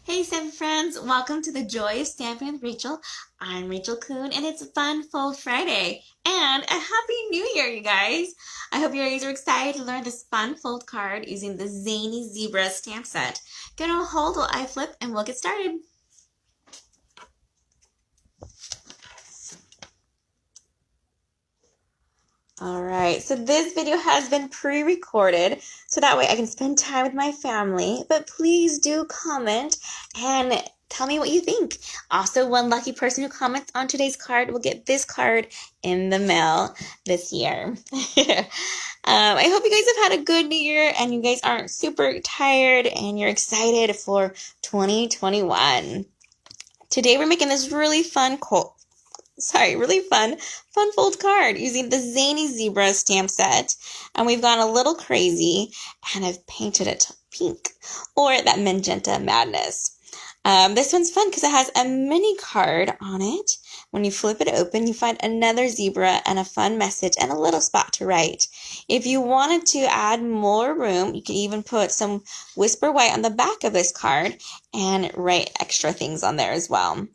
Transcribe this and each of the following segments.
Hey Stampin' friends, welcome to the Joy of Stamping with Rachel. I'm Rachel Coon and it's Fun Fold Friday and a Happy New Year, you guys. I hope you guys are excited to learn this fun fold card using the Zany Zebras stamp set. Get on hold while I flip and we'll get started. Alright, so this video has been pre-recorded so that way I can spend time with my family, but please do comment and tell me what you think. Also, one lucky person who comments on today's card will get this card in the mail this year. I hope you guys have had a good new year and you guys aren't super tired and you're excited for 2021. Today we're making this really fun fun fold card using the Zany Zebras stamp set. And we've gone a little crazy and I've painted it pink or that magenta madness. This one's fun because it has a mini card on it. When you flip it open, you find another zebra and a fun message and a little spot to write. If you wanted to add more room, you could even put some whisper white on the back of this card and write extra things on there as well.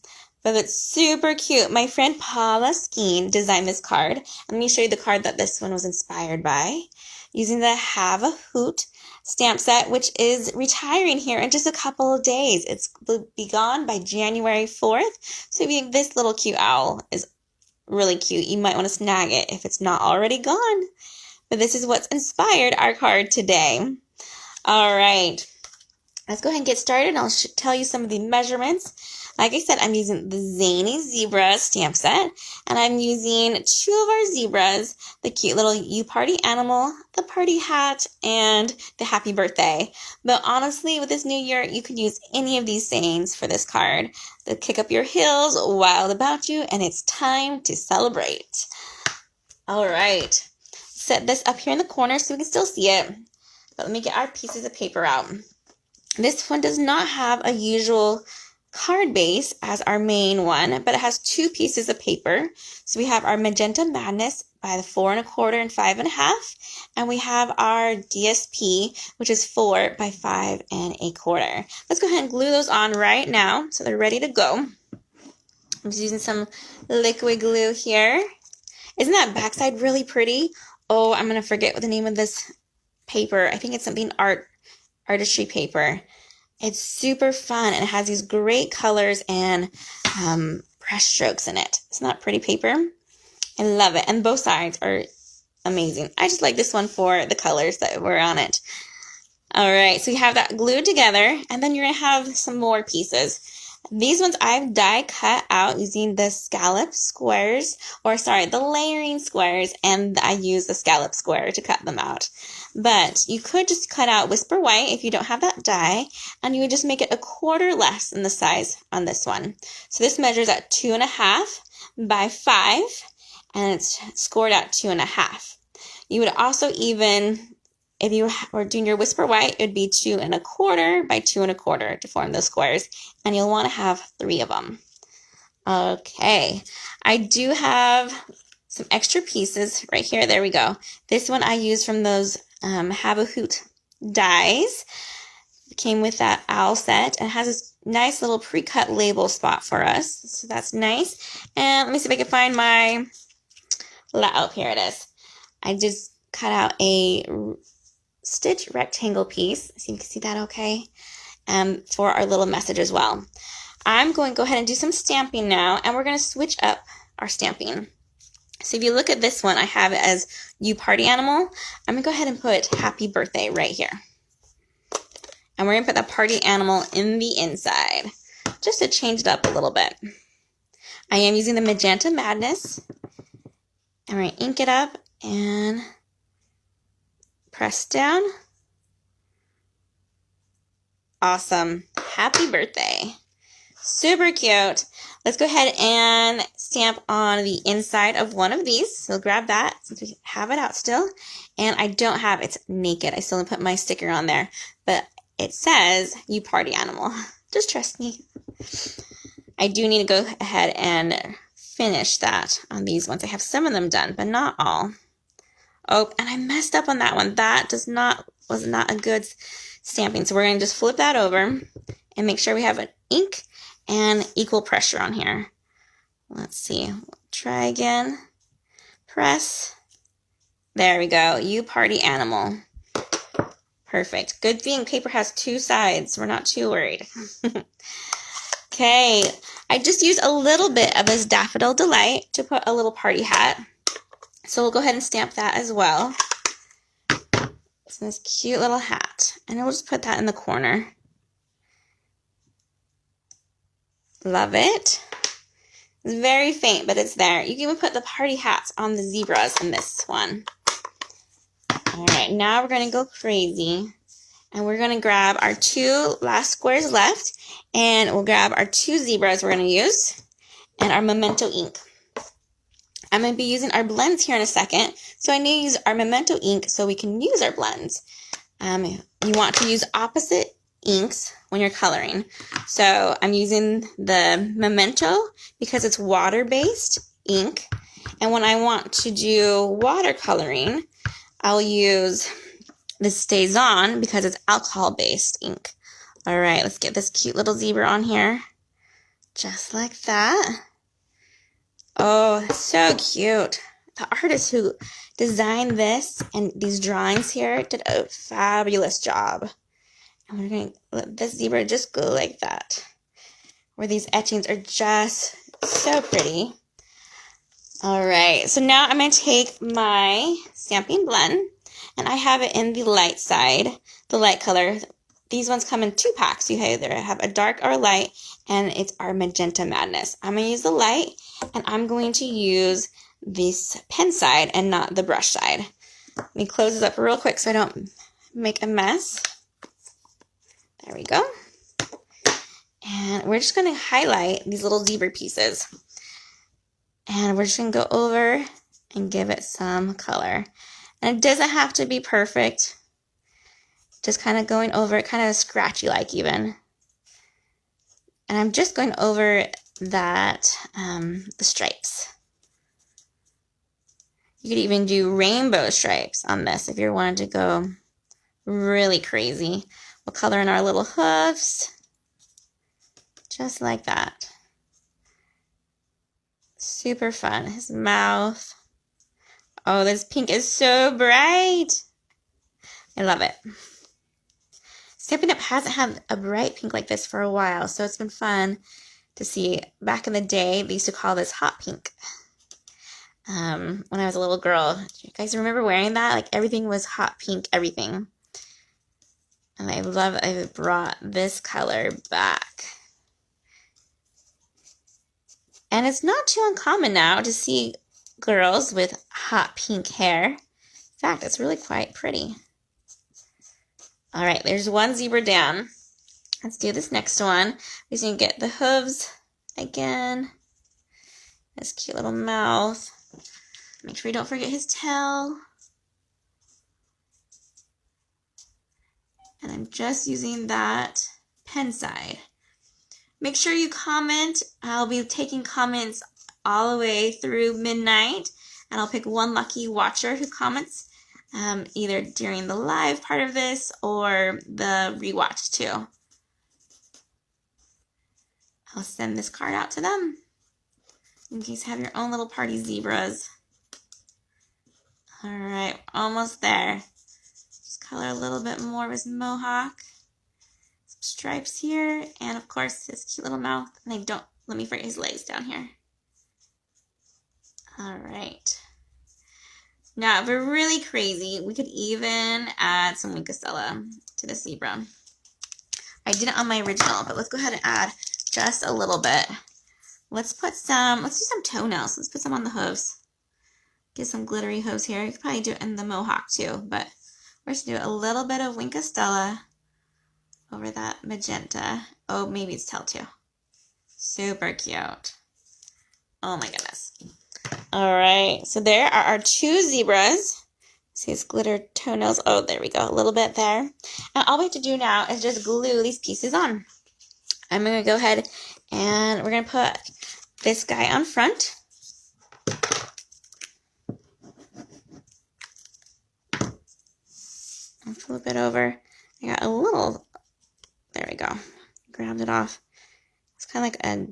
But it's super cute. My friend Paula Skeen designed this card. Let me show you the card that this one was inspired by. Using the Have a Hoot stamp set, which is retiring here in just a couple of days. It's will be gone by January 4th. So if you think this little cute owl is really cute, you might want to snag it if it's not already gone. But this is what's inspired our card today. All right. Let's go ahead and get started. I'll tell you some of the measurements. Like I said, I'm using the Zany Zebras stamp set, and I'm using two of our zebras, the cute little You Party animal, the party hat, and the happy birthday. But honestly, with this new year, you could use any of these sayings for this card. The kick up your heels, wild about you, and it's time to celebrate. All right, set this up here in the corner so we can still see it. But let me get our pieces of paper out. This one does not have a usual card base as our main one, but it has two pieces of paper. So we have our Magenta Madness by the 4 1/4 and 5 1/2, and we have our DSP, which is 4 by 5 1/4. Let's go ahead and glue those on right now so they're ready to go. I'm just using some liquid glue here. Isn't that backside really pretty? Oh, I'm gonna forget what the name of this paper. I think it's something artistry paper. It's super fun and it has these great colors and brush strokes in it. Isn't that pretty paper? I love it. And both sides are amazing. I just like this one for the colors that were on it. All right, so you have that glued together and then you're going to have some more pieces. These ones I've die cut out using the scallop squares, the layering squares, and I use the scallop square to cut them out. But you could just cut out Whisper White if you don't have that die, and you would just make it 1/4 less than the size on this one. So this measures at 2 1/2 by 5, and it's scored at 2 1/2. You would also even, if you were doing your Whisper White, it would be 2 1/4 by 2 1/4 to form those squares, and you'll want to have 3 of them. Okay, I do have some extra pieces right here. There we go. This one I used from those Have a Hoot dies. It came with that owl set and has this nice little pre-cut label spot for us. So that's nice. And let me see if I can find my, oh, here it is. I just cut out a stitch rectangle piece. So you can see that okay. For our little message as well. I'm going to go ahead and do some stamping now, and we're going to switch up our stamping. So if you look at this one, I have it as You Party Animal. I'm going to go ahead and put Happy Birthday right here. And we're going to put the party animal in the inside, just to change it up a little bit. I am using the Magenta Madness. And we're going to ink it up and press down. Awesome. Happy birthday. Super cute. Let's go ahead and stamp on the inside of one of these. So grab that since we have it out still. And I don't have, it's naked. I still didn't put my sticker on there. But it says You Party Animal. Just trust me. I do need to go ahead and finish that on these ones. I have some of them done, but not all. Oh, and I messed up on that one. That was not a good stamping. So we're going to just flip that over and make sure we have an ink and equal pressure on here. Let's see. Try again. Press. There we go. You party animal. Perfect. Good thing paper has two sides. We're not too worried. Okay. I just used a little bit of this Daffodil Delight to put a little party hat. So we'll go ahead and stamp that as well. It's this cute little hat. And we'll just put that in the corner. Love it. It's very faint, but it's there. You can even put the party hats on the zebras in this one. All right, now we're going to go crazy. And we're going to grab our two last squares left. And we'll grab our two zebras we're going to use. And our Memento ink. I'm going to be using our blends here in a second. So I need to use our Memento ink so we can use our blends. You want to use opposite inks when you're coloring. So I'm using the Memento because it's water-based ink. And when I want to do watercoloring, I'll use the Stays On because it's alcohol-based ink. All right, let's get this cute little zebra on here. Just like that. Oh, so cute. The artist who designed this and these drawings here did a fabulous job. And we're going to let this zebra just go like that. Where these etchings are just so pretty. All right, so now I'm going to take my Stampin' blend. And I have it in the light side, the light color. These ones come in 2 packs. You either have a dark or a light, and it's our Magenta Madness. I'm going to use the light, and I'm going to use this pen side and not the brush side. Let me close this up real quick so I don't make a mess. There we go. And we're just going to highlight these little zebra pieces. And we're just going to go over and give it some color. And it doesn't have to be perfect. Just kind of going over it, kind of scratchy like even. And I'm just going over that, the stripes. You could even do rainbow stripes on this if you wanted to go really crazy. We'll color in our little hoofs. Just like that. Super fun. His mouth. Oh, this pink is so bright. I love it. Stampin' UP hasn't had a bright pink like this for a while, so it's been fun to see. Back in the day, they used to call this hot pink. When I was a little girl. Do you guys remember wearing that? Like everything was hot pink, everything. And I love that I brought this color back. And it's not too uncommon now to see girls with hot pink hair. In fact, it's really quite pretty. All right, there's one zebra down. Let's do this next one. We're just going to get the hooves again. His cute little mouth. Make sure we don't forget his tail. And I'm just using that pen side. Make sure you comment. I'll be taking comments all the way through midnight, and I'll pick one lucky watcher who comments either during the live part of this or the rewatch too. I'll send this card out to them in case you have your own little party zebras. All right, almost there. Just color a little bit more of his mohawk. Some stripes here, and of course his cute little mouth. And I don't let me forget his legs down here. All right. Now, if we're really crazy, we could even add some Wink of Stella to the zebra. I did it on my original, but let's go ahead and add just a little bit. Let's do some toenails. Let's put some on the hooves. Get some glittery hooves here. You could probably do it in the mohawk too, but we're just going to do a little bit of Wink of Stella over that magenta. Oh, maybe it's tail too. Super cute. Oh my goodness. All right, so there are our two zebras. See his glitter toenails. Oh, there we go. A little bit there. And all we have to do now is just glue these pieces on. I'm going to go ahead and we're going to put this guy on front. And flip it over. I got a little, there we go. Grabbed it off. It's kind of like a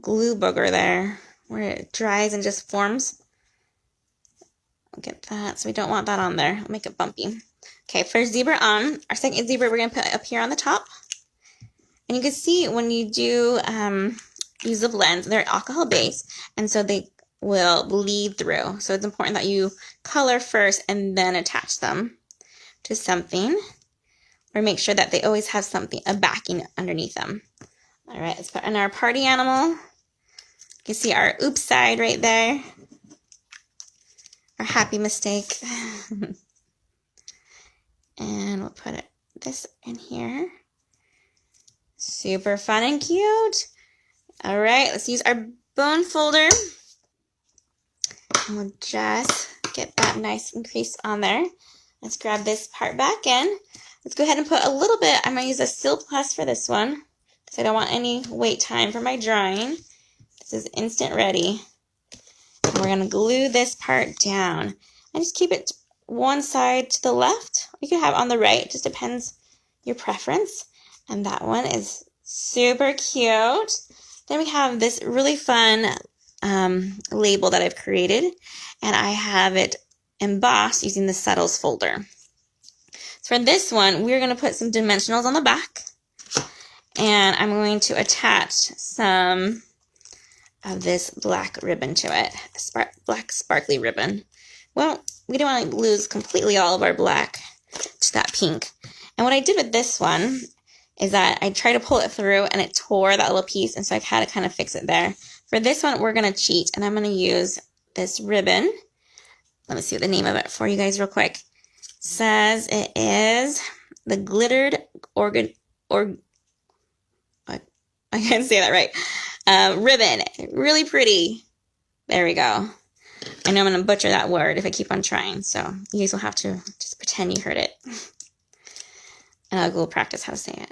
glue booger there where it dries and just forms. I'll get that. So we don't want that on there. I'll make it bumpy. Okay, first zebra on. Our second zebra we're going to put up here on the top. And you can see when you do use the blends, they're alcohol based, and so they will bleed through. So it's important that you color first and then attach them to something, or make sure that they always have something, a backing underneath them. All right, let's put in our party animal. You can see our oops side right there. Our happy mistake. And we'll put this in here. Super fun and cute. All right, let's use our bone folder. And we'll just get that nice and crease on there. Let's grab this part back in. Let's go ahead and put a little bit. I'm going to use a Seal Plus for this one because I don't want any wait time for my drawing. This is instant ready. And we're going to glue this part down. And just keep it one side to the left. You can have on the right. It just depends your preference. And that one is super cute. Then we have this really fun label that I've created. And I have it embossed using the Subtles folder. So for this one, we're going to put some dimensionals on the back. And I'm going to attach some of this black ribbon to it. Black sparkly ribbon. Well, we don't want to lose completely all of our black to that pink. And what I did with this one is that I tried to pull it through and it tore that little piece, and so I had to kind of fix it there. For this one, we're going to cheat, and I'm going to use this ribbon. Let me see what the name of it for you guys real quick. It says it is the glittered I can't say that right. Ribbon. Really pretty. There we go. I know I'm going to butcher that word if I keep on trying, so you guys will have to just pretend you heard it. And I'll go practice how to say it.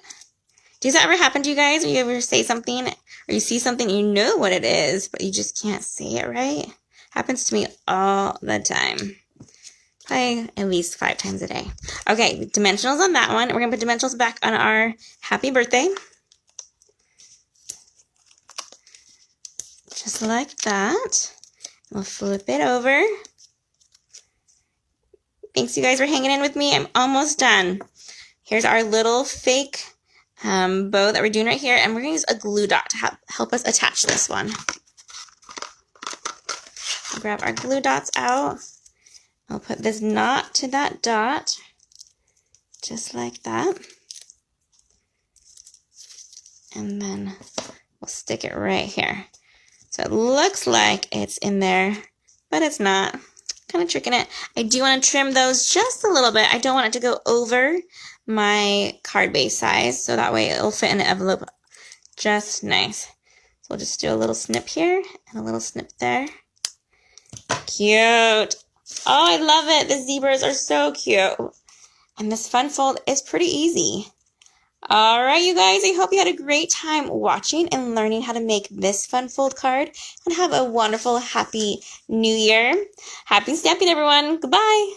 Does that ever happen to you guys? When you ever say something or you see something, you know what it is, but you just can't say it right? Happens to me all the time. Probably at least 5 times a day. Okay, dimensionals on that one. We're going to put dimensionals back on our happy birthday. Just like that. We'll flip it over. Thanks you guys for hanging in with me. I'm almost done. Here's our little fake bow that we're doing right here. And we're going to use a glue dot to help us attach this one. I'll grab our glue dots out. I'll put this knot to that dot. Just like that. And then we'll stick it right here. So it looks like it's in there, but it's not. Kind of tricking it. I do want to trim those just a little bit. I don't want it to go over my card base size, so that way it'll fit in the envelope just nice. So we'll just do a little snip here and a little snip there. Cute. Oh, I love it. The zebras are so cute. And this fun fold is pretty easy. All right, you guys, I hope you had a great time watching and learning how to make this fun fold card, and have a wonderful, happy new year. Happy stamping, everyone. Goodbye.